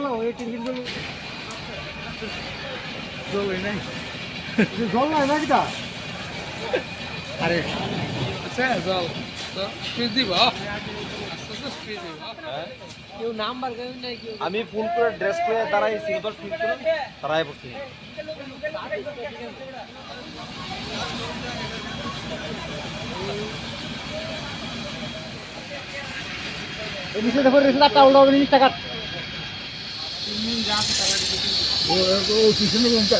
জ্বালাও এই টিফিন জল নাই জল নাই নাকি তা আরে আচ্ছা জল তো ফ্রিজ দিব কেউ নাম্বার কেউ নাই কেউ আমি ফোন করে ড্রেস করে দাঁড়াই সিগন্যাল ফিল করে দাঁড়াই পড়ছি এই নিচে দেখো রেসটা টাউল দাও জিনিস টাকা ও পিছনে ঘুমটা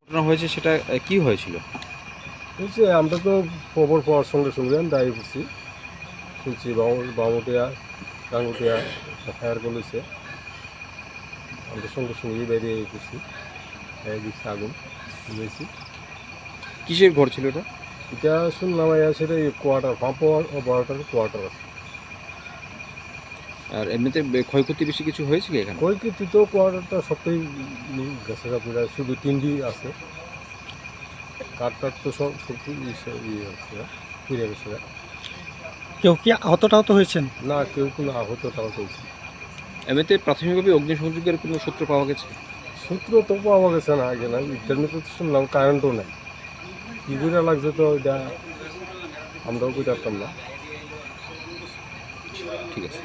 ঘটনা হয়েছে সেটা কি হয়েছিল? বলছি আমরা তো খবর পাওয়ার সঙ্গে সঙ্গে আমি দাঁড়িয়ে পড়ছি শুনছি বামুটিয়া গাঙ্গুটিয়া ফায়ার বলেছে আমরা সঙ্গে সঙ্গেই বেরিয়ে গেছি দিচ্ছি আগুন নিয়েছি। কিসের ঘর ছিল এটা? এটা শুনলাম সেটা কোয়ার্টার পাম্প অপারেটার কোয়ার্টার আছে। আর এমনিতে ক্ষয়ক্ষতি বেশি কিছু হয়েছে কি এখানে? ক্ষয়ক্ষতি তো কোয়ার্টারটা সবটাই গেছে আপনারা শুধু টিন্ডি আছে কাঠটার তো সব ইয়ে আছে ফিরে গেছে। কেউ কি আহত হয়েছেন? না কেউ কোনো আহত টাহত হয়েছে। এমনিতে প্রাথমিকভাবে অগ্নিসংযোগের কোনো সূত্র পাওয়া গেছে? সূত্র তো পাওয়া গেছে না আগে না ইন্টারনেটে তো শুনলাম কারেন্টও নেই কী করে লাগছে তো এটা আমরাও বুঝতে পারতাম না। ঠিক আছে।